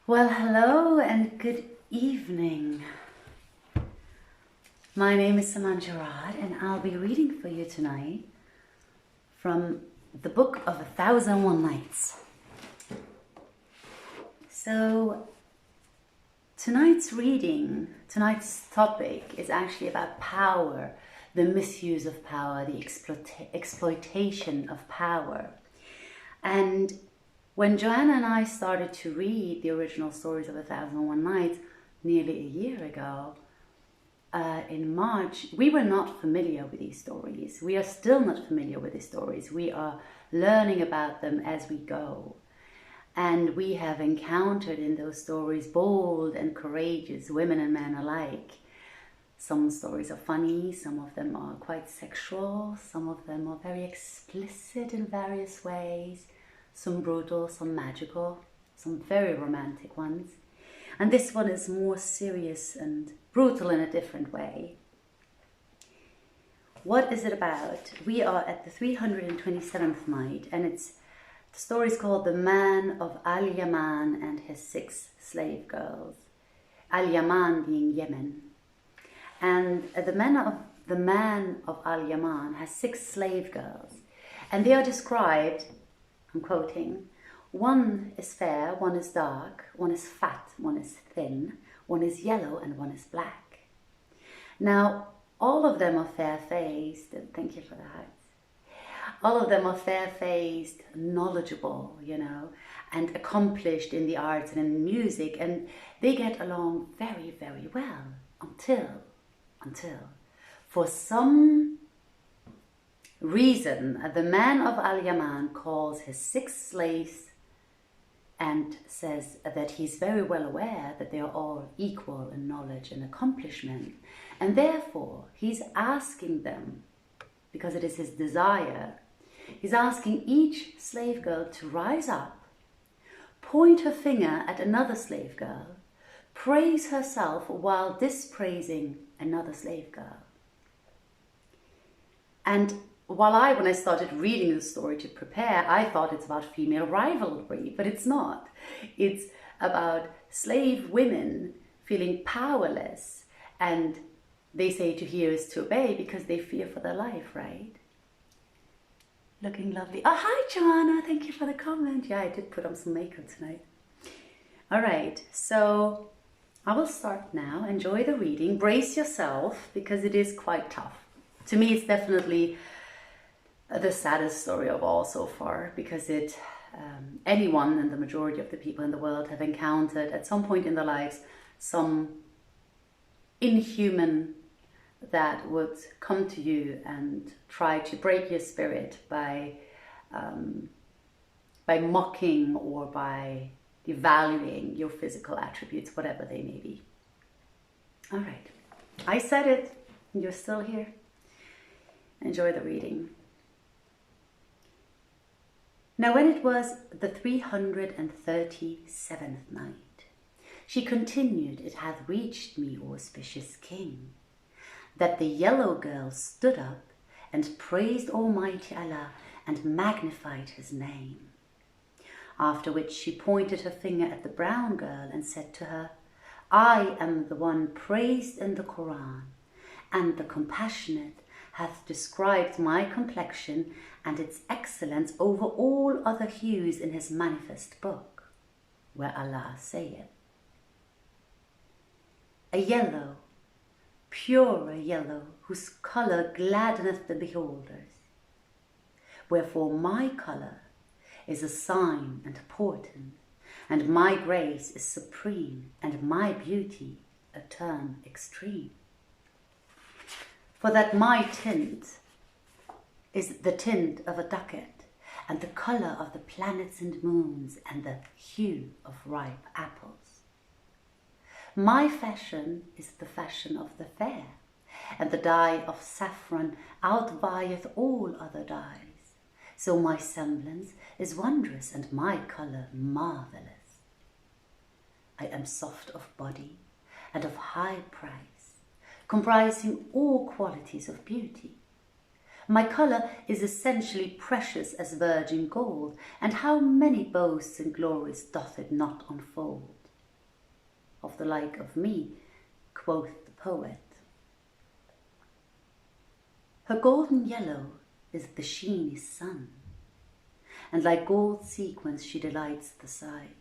Well, hello and good evening. My name is Saman and I'll be reading for you tonight from the book of 1001 Nights. So tonight's topic is actually about power, the misuse of power, the exploitation of power. And when Joanna and I started to read the original stories of 1001 Nights nearly a year ago, in March, we were not familiar with these stories. We are still not familiar with these stories. We are learning about them as we go. And we have encountered in those stories bold and courageous women and men alike. Some stories are funny, some of them are quite sexual, some of them are very explicit in various ways, some brutal, some magical, some very romantic ones. And this one is more serious and brutal in a different way. What is it about? We are at the 327th night, and the story is called The Man of Yaman and His 6 Slave Girls. Yaman being Yemen. And the man of Yaman has 6 slave girls, and they are described, I'm quoting, one is fair, one is dark, one is fat, one is thin, one is yellow, and one is black. Now, all of them are fair-faced, and thank you for that. All of them are fair-faced, knowledgeable, and accomplished in the arts and in music, and they get along very, very well until, for some reason, the man of Yaman calls his 6 slaves and says that he's very well aware that they are all equal in knowledge and accomplishment. And therefore, he's asking them, because it is his desire, he's asking each slave girl to rise up, point her finger at another slave girl, praise herself while dispraising another slave girl. And when I started reading the story to prepare, I thought it's about female rivalry, but it's not. It's about slave women feeling powerless, and they say to hear is to obey because they fear for their life, right? Looking lovely. Oh, hi, Joanna. Thank you for the comment. Yeah, I did put on some makeup tonight. All right, so I will start now. Enjoy the reading. Brace yourself because it is quite tough. To me, it's definitely the saddest story of all so far, because anyone and the majority of the people in the world have encountered at some point in their lives some inhuman that would come to you and try to break your spirit by mocking or by devaluing your physical attributes, whatever they may be. All right, I said it, you're still here. Enjoy the reading. Now when it was the 337th night, she continued, it hath reached me, O auspicious king, that the yellow girl stood up and praised Almighty Allah and magnified his name. After which she pointed her finger at the brown girl and said to her, I am the one praised in the Quran, and the compassionate hath described my complexion and its excellence over all other hues in his manifest book, where Allah saith, a yellow, purer yellow, whose colour gladdeneth the beholders. Wherefore my colour is a sign and portent, and my grace is supreme, and my beauty a term extreme. For that my tint is the tint of a ducat, and the colour of the planets and moons, and the hue of ripe apples. My fashion is the fashion of the fair, and the dye of saffron outvieth all other dyes. So my semblance is wondrous, and my colour marvellous. I am soft of body, and of high price, comprising all qualities of beauty. My colour is essentially precious as virgin gold, and how many boasts and glories doth it not unfold? of the like of me, quoth the poet. Her golden yellow is the sheeny sun, and like gold sequins she delights the sight.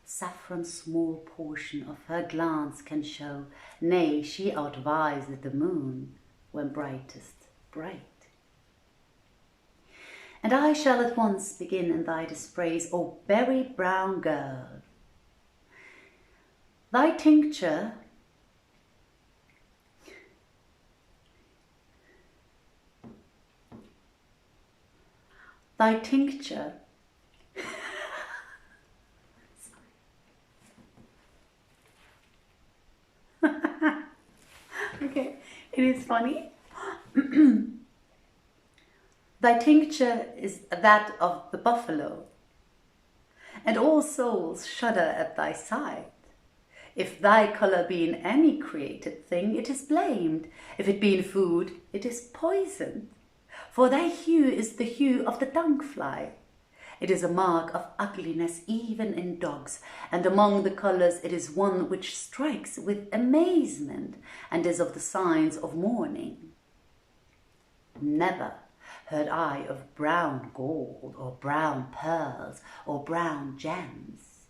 Saffron's small portion of her glance can show, nay, she outvies the moon when brightest bright. And I shall at once begin in thy dispraise, O berry brown girl. Thy tincture okay, it is funny. Thy tincture is that of the buffalo, and all souls shudder at thy sight. If thy colour be in any created thing, it is blamed. If it be in food, it is poisoned. For thy hue is the hue of the dung-fly. It is a mark of ugliness even in dogs, and among the colours it is one which strikes with amazement, and is of the signs of mourning. Never heard I of brown gold, or brown pearls, or brown gems.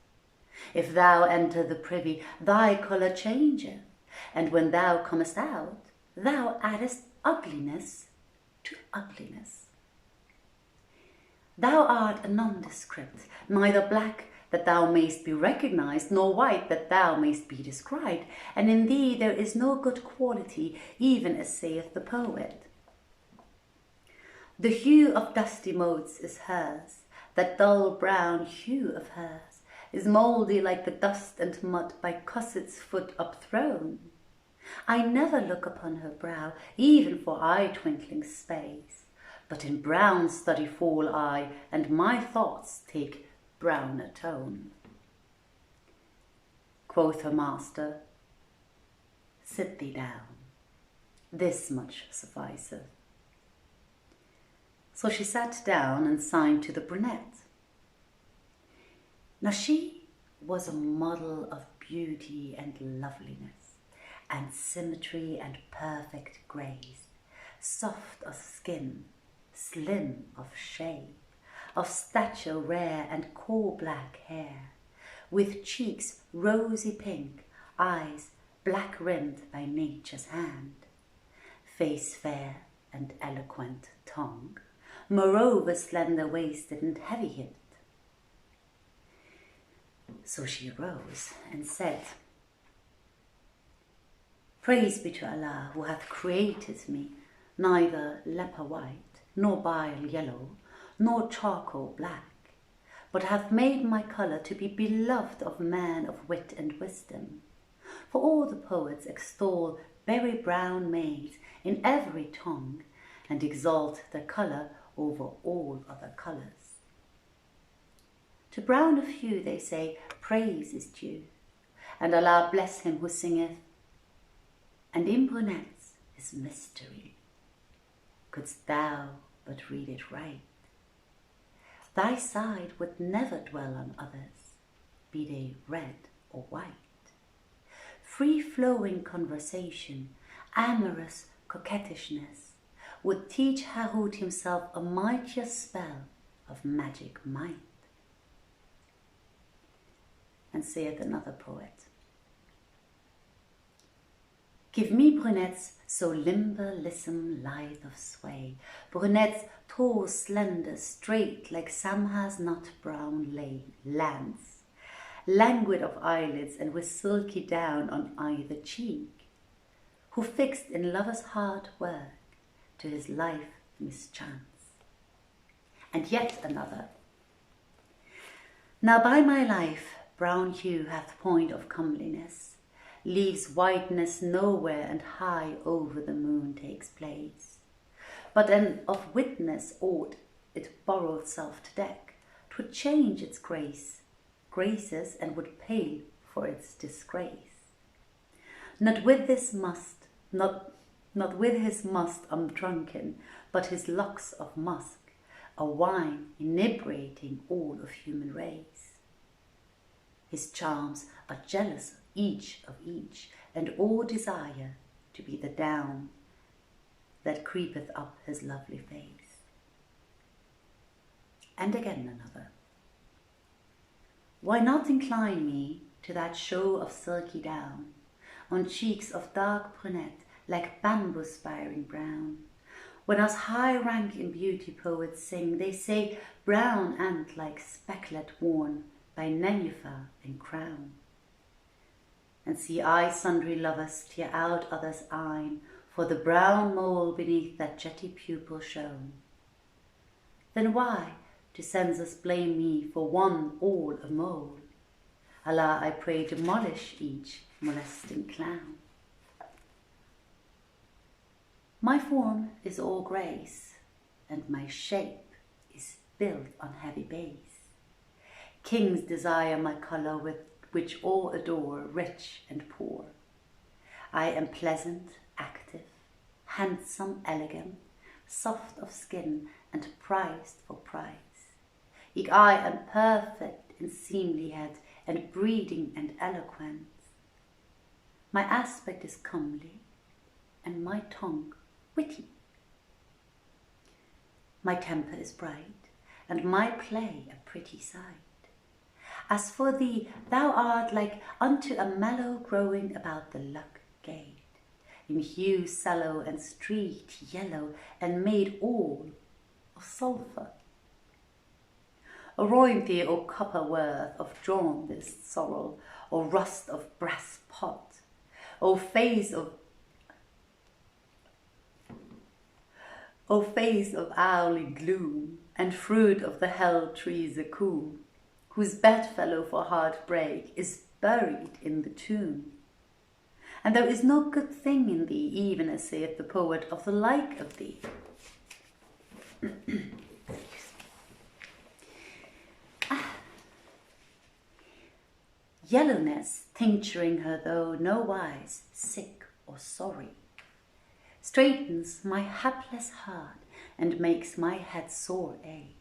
If thou enter the privy, thy colour changeth, and when thou comest out, thou addest ugliness to ugliness. Thou art a nondescript, neither black that thou mayst be recognized, nor white that thou mayst be described, and in thee there is no good quality, even as saith the poet. The hue of dusty motes is hers, that dull brown hue of hers is mouldy like the dust and mud by Cosset's foot upthrown. I never look upon her brow, even for eye-twinkling space, but in brown study fall I, and my thoughts take browner tone. Quoth her master, sit thee down, this much sufficeth. So she sat down and signed to the brunette. Now she was a model of beauty and loveliness, and symmetry and perfect grace, soft of skin, slim of shape, of stature rare and coal-black hair, with cheeks rosy pink, eyes black-rimmed by nature's hand, face fair and eloquent tongue, moreover slender-waisted and heavy-hipped. So she rose and said, Praise be to Allah, who hath created me neither leper white, nor bile yellow, nor charcoal black, but hath made my colour to be beloved of man of wit and wisdom. For all the poets extol berry brown maids in every tongue, and exalt their colour over all other colours. To brown of hue they say, praise is due, and Allah bless him who singeth, and in brunettes is mystery. Couldst thou but read it right, thy side would never dwell on others, be they red or white. Free-flowing conversation, amorous coquettishness, would teach Harun himself a mightier spell of magic might. And saith another poet, Give me brunettes so limber, lissom, lithe of sway, brunettes tall, slender, straight like Samha's nut brown lance, languid of eyelids and with silky down on either cheek, who fixed in lover's hard work to his life mischance. And yet another, Now by my life brown hue hath point of comeliness, leaves whiteness nowhere, and high over the moon takes place. But an of witness ought it borrowed self to deck, 'twould change its graces, and would pay for its disgrace. Not with his must undrunken, but his locks of musk, a wine inebriating all of human race. His charms are jealous each of each, and all desire to be the down that creepeth up his lovely face. And again another. Why not incline me to that show of silky down, on cheeks of dark brunette, like bamboo spiring brown? When us high rank in beauty poets sing, they say brown ant like specklet worn by nenuphar and crown. And see I sundry lovers tear out others' eyne, for the brown mole beneath that jetty pupil shone. Then why do censors blame me for one all a mole? Allah, I pray, demolish each molesting clown. My form is all grace, and my shape is built on heavy base. Kings desire my colour, with which all adore, rich and poor. I am pleasant, active, handsome, elegant, soft of skin, and prized for price. Eke I am perfect in seemlihead, and breeding and eloquence. My aspect is comely, and my tongue witty. My temper is bright, and my play a pretty sight. As for thee, thou art like unto a mallow growing about the luck gate, in hue sallow and streaked yellow, and made all of sulphur. Aroint thee, O copper worth of jaundiced sorrel, or rust of brass pot, O face of owly gloom, and fruit of the hell tree Zakum, whose bedfellow for heartbreak is buried in the tomb. And there is no good thing in thee, even as saith the poet of the like of thee. Yellowness tincturing her, though no wise sick or sorry, straightens my hapless heart, and makes my head sore ache.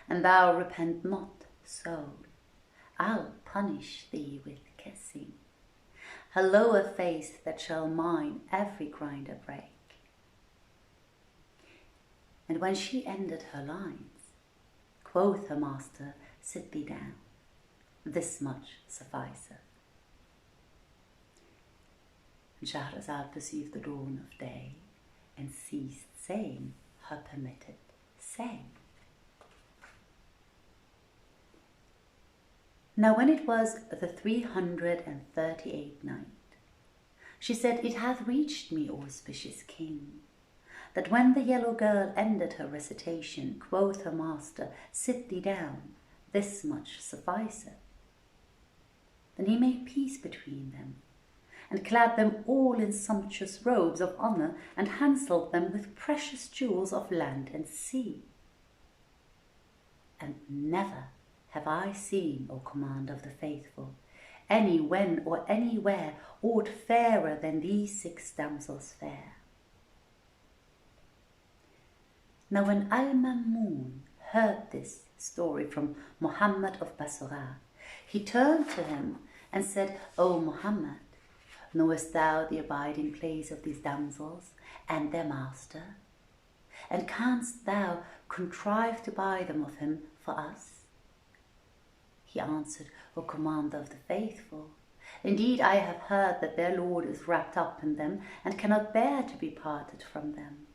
And thou repent not, soul, I'll punish thee with kissing her lower face, that shall mine every grinder break. And when she ended her lines, quoth her master, sit thee down, this much sufficeth. And Shahrazad perceived the dawn of day, and ceased saying her permitted say. Now when it was the 338th night, she said, It hath reached me, auspicious king, that when the yellow girl ended her recitation, quoth her master, sit thee down, this much sufficeth. Then he made peace between them, and clad them all in sumptuous robes of honour, and handselled them with precious jewels of land and sea. And never have I seen, O command of the faithful, any when or anywhere aught fairer than these 6 damsels fair. Now when Al-Mamun heard this story from Muhammad of Bassorah, he turned to him and said, O Muhammad, knowest thou the abiding place of these damsels and their master? And canst thou contrive to buy them of him for us? He answered, O Commander of the Faithful, indeed I have heard that their Lord is wrapped up in them, and cannot bear to be parted from them.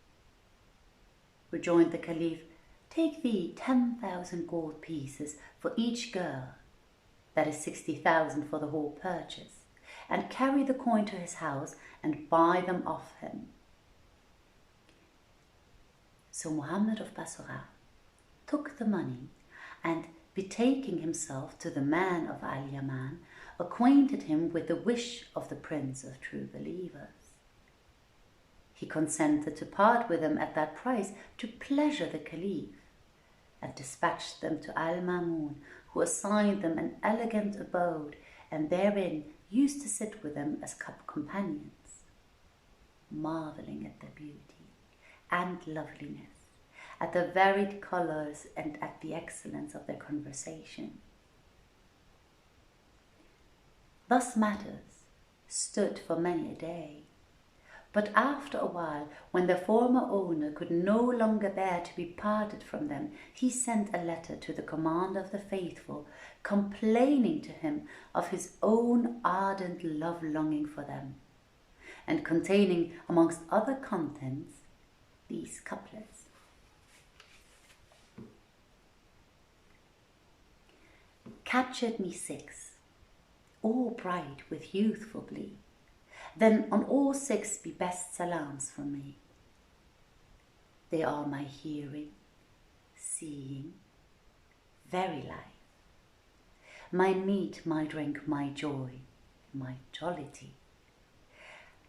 Rejoined the Caliph, take thee 10,000 gold pieces for each girl, that is 60,000 for the whole purchase, and carry the coin to his house, and buy them of him. So Muhammad of Bassorah took the money, and betaking himself to the man of Al-Yaman, acquainted him with the wish of the Prince of True Believers. He consented to part with them at that price to pleasure the Caliph, and dispatched them to Al-Mamun, who assigned them an elegant abode, and therein used to sit with them as companions, marvelling at their beauty and loveliness, at the varied colours, and at the excellence of their conversation. Thus matters stood for many a day. But after a while, when the former owner could no longer bear to be parted from them, he sent a letter to the commander of the faithful, complaining to him of his own ardent love-longing for them, and containing, amongst other contents, these couplets. Captured me 6, all bright with youthful glee. Then on all 6 be best salams from me. They are my hearing, seeing, very life, my meat, my drink, my joy, my jollity.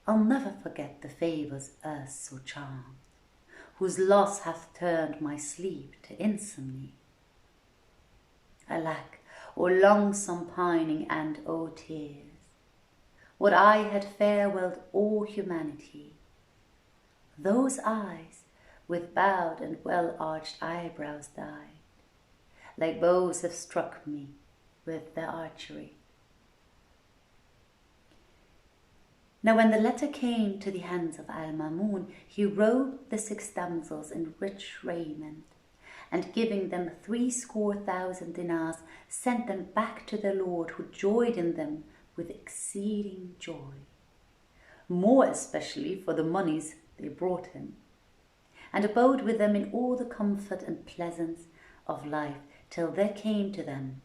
I'll never forget the favours erst so charmed, whose loss hath turned my sleep to insomny. Alack, O longsome pining and O tears, would I had farewelled all humanity. Those eyes with bowed and well-arched eyebrows died, like bows have struck me with their archery. Now when the letter came to the hands of Al-Mamun, he robed the 6 damsels in rich raiment, and giving them 70,000 dinars, sent them back to their lord, who joyed in them with exceeding joy, more especially for the monies they brought him, and abode with them in all the comfort and pleasance of life, till there came to them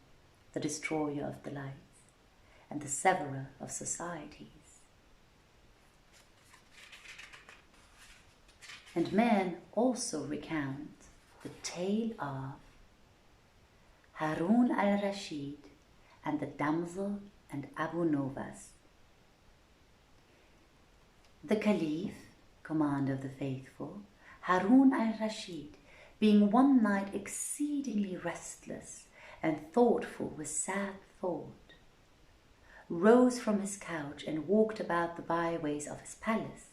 the destroyer of delights and the severer of societies. And men also recount the tale of Harun al-Rashid and the damsel and Abu Nowas. The Caliph, commander of the faithful, Harun al-Rashid, being one night exceedingly restless and thoughtful with sad thought, rose from his couch and walked about the byways of his palace,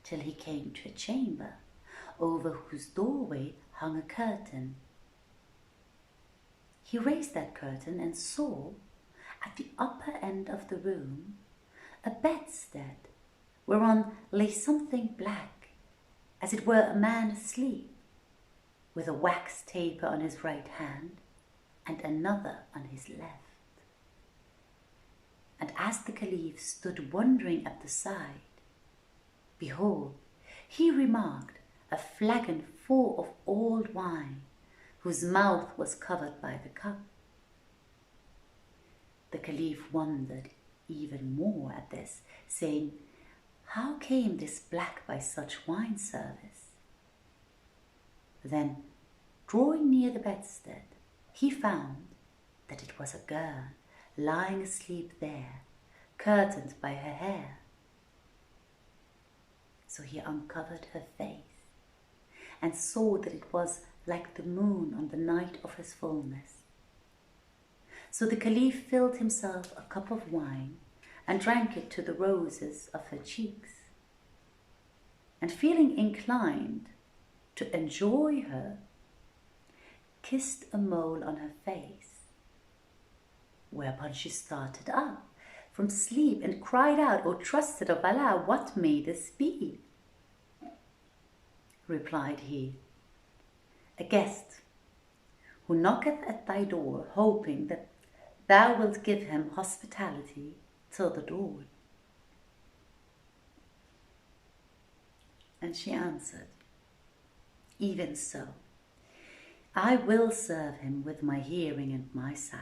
till he came to a chamber, over whose doorway hung a curtain. He raised that curtain and saw, at the upper end of the room, a bedstead, whereon lay something black, as it were a man asleep, with a wax taper on his right hand and another on his left. And as the Caliph stood wondering at the sight, behold, he remarked a flagon full of old wine, whose mouth was covered by the cup. The Caliph wondered even more at this, saying, "How came this black by such wine service?" Then, drawing near the bedstead, he found that it was a girl lying asleep there, curtained by her hair. So he uncovered her face and saw that it was like the moon on the night of his fullness. So the Caliph filled himself a cup of wine and drank it to the roses of her cheeks, and feeling inclined to enjoy her, kissed a mole on her face, whereupon she started up from sleep and cried out, "O trusted of Allah, what may this be?" Replied he, "A guest who knocketh at thy door, hoping that thou wilt give him hospitality till the dawn." And she answered, "Even so, I will serve him with my hearing and my sight."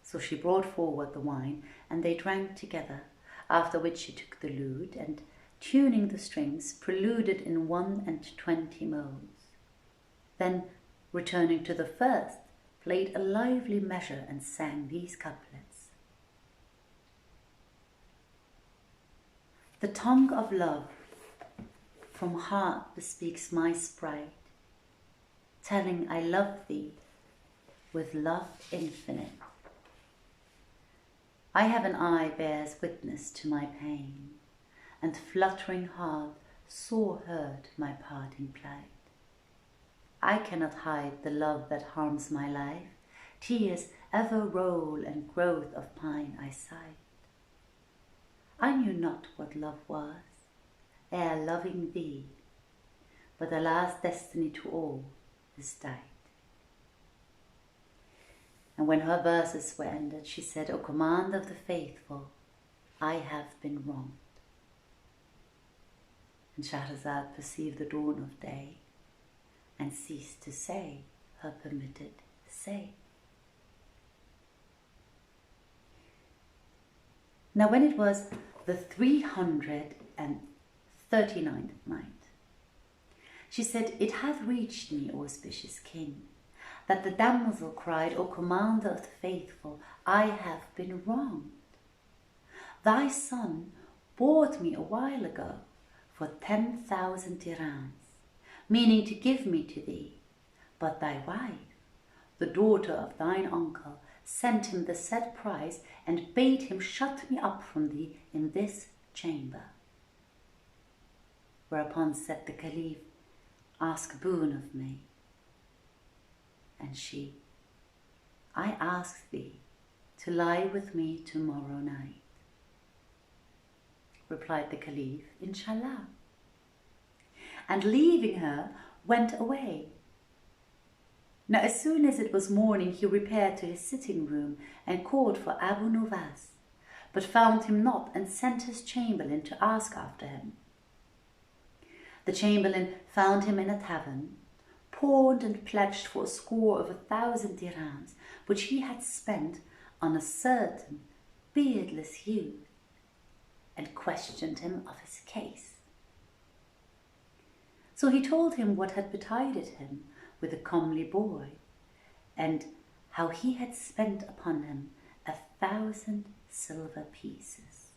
So she brought forward the wine, and they drank together, after which she took the lute, and tuning the strings, preluded in 21 modes. Then, returning to the first, played a lively measure and sang these couplets. The tongue of love from heart bespeaks my sprite, telling I love thee with love infinite. I have an eye bears witness to my pain, and fluttering heart sore hurt my parting plight. I cannot hide the love that harms my life, tears ever roll and growth of pine I sight. I knew not what love was, ere loving thee, but the last destiny to all is died. And when her verses were ended, she said, O commander of the faithful, I have been wronged. And Shahrazad perceived the dawn of day and ceased to say her permitted say. Now when it was the 339th night, she said, It hath reached me, O auspicious king, that the damsel cried, O commander of the faithful, I have been wronged. Thy son bought me a while ago for 10,000 dirhams, meaning to give me to thee. But thy wife, the daughter of thine uncle, sent him the said price and bade him shut me up from thee in this chamber. Whereupon said the Caliph, Ask boon of me. And she, I ask thee to lie with me tomorrow night. Replied the Caliph, Inshallah. And leaving her, went away. Now as soon as it was morning, he repaired to his sitting room and called for Abu Nowas, but found him not, and sent his chamberlain to ask after him. The chamberlain found him in a tavern, pawned and pledged for a score of 1,000 dirhams, which he had spent on a certain beardless youth, and questioned him of his case. So he told him what had betided him with a comely boy, and how he had spent upon him 1,000 silver pieces.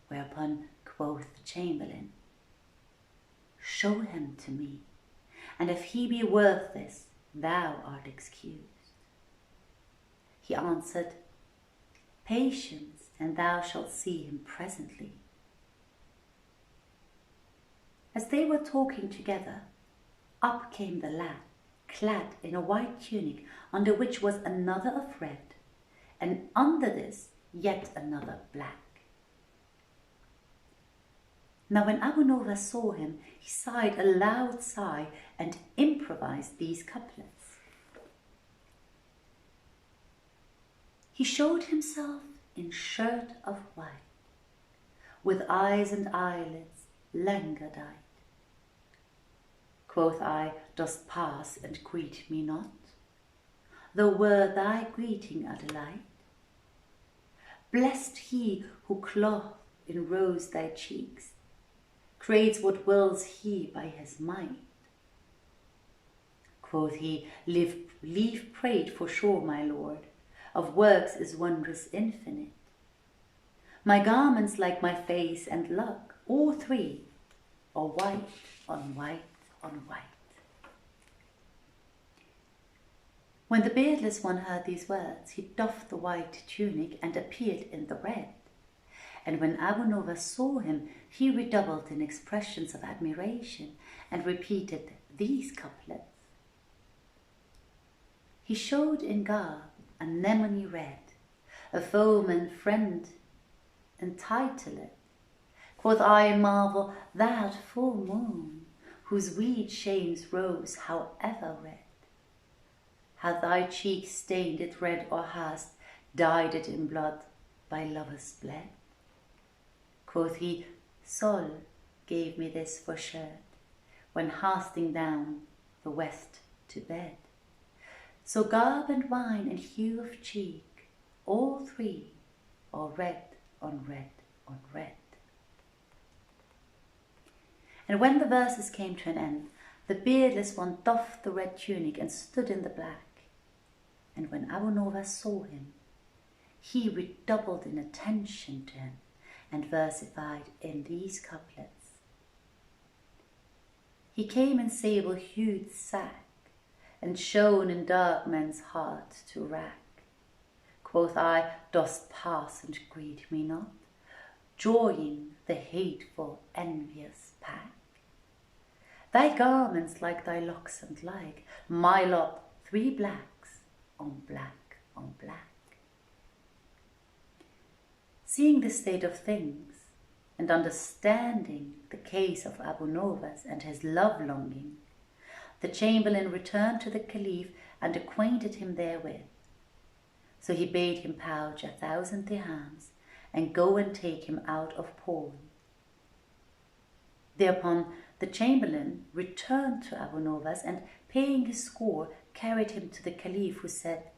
Whereupon quoth the chamberlain, Show him to me, and if he be worth this, thou art excused. He answered, Patience, and thou shalt see him presently. As they were talking together, up came the lad, clad in a white tunic, under which was another of red, and under this yet another black. Now when Abu Nowas saw him, he sighed a loud sigh and improvised these couplets. He showed himself in shirt of white, with eyes and eyelids languor dyed. Quoth I, Dost pass and greet me not, though were thy greeting a delight? Blessed he who cloth in rose thy cheeks, creates what wills he by his might. Quoth he, Leave prayed for sure, my lord, of works is wondrous infinite. My garments like my face and luck, all three are white on white on white. When the beardless one heard these words, he doffed the white tunic and appeared in the red. And when Abu Nowas saw him, he redoubled in expressions of admiration and repeated these couplets. He showed in garb anemone red, a foeman friend entitled. Quoth I, marvel that full moon, whose weed shames rose however red. Hath thy cheek stained it red, or hast dyed it in blood by lovers bled? Quoth he, Sol gave me this for shirt, when hasting down the west to bed. So garb and wine and hue of cheek, all three are red on red on red. And when the verses came to an end, the beardless one doffed the red tunic and stood in the black. And when Abu Nowas saw him, he redoubled in attention to him and versified in these couplets. He came in sable-hued sack, and shone in dark men's heart to rack. Quoth I, Dost pass and greet me not, joying the hateful, envious pack? Thy garments like thy locks and like my lot, three blacks on black on black. Seeing this state of things and understanding the case of Abu Nowas and his love-longing, the chamberlain returned to the caliph and acquainted him therewith. So he bade him pouch 1,000 dirhams and go and take him out of pawn. Thereupon the chamberlain returned to Abu Nowas and, paying his score, carried him to the caliph, who said,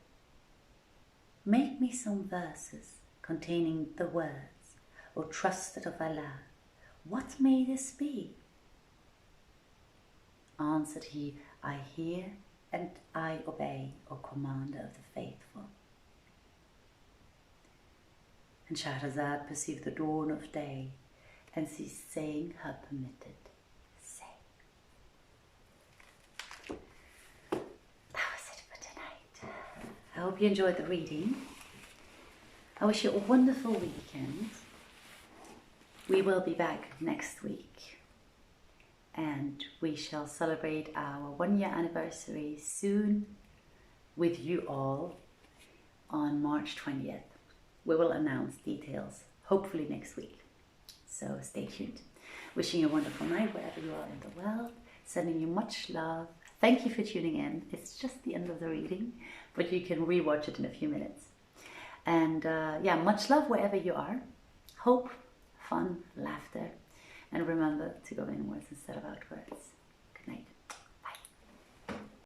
"Make me some verses containing the words, 'O trusted of Allah, what may this be?' Answered he, 'I hear and I obey, O Commander of the Faithful.'" And Shahrazad perceived the dawn of day and ceased saying her permitted say. That was it for tonight. I hope you enjoyed the reading. I wish you a wonderful weekend. We will be back next week, and we shall celebrate our 1-year anniversary soon with you all on March 20th. We will announce details hopefully next week, so stay tuned. Wishing you a wonderful night wherever you are in the world, sending you much love. Thank you for tuning in. It's just the end of the reading, but you can rewatch it in a few minutes. And yeah, much love wherever you are. Hope, fun, laughter, and remember to go inwards instead of outwards.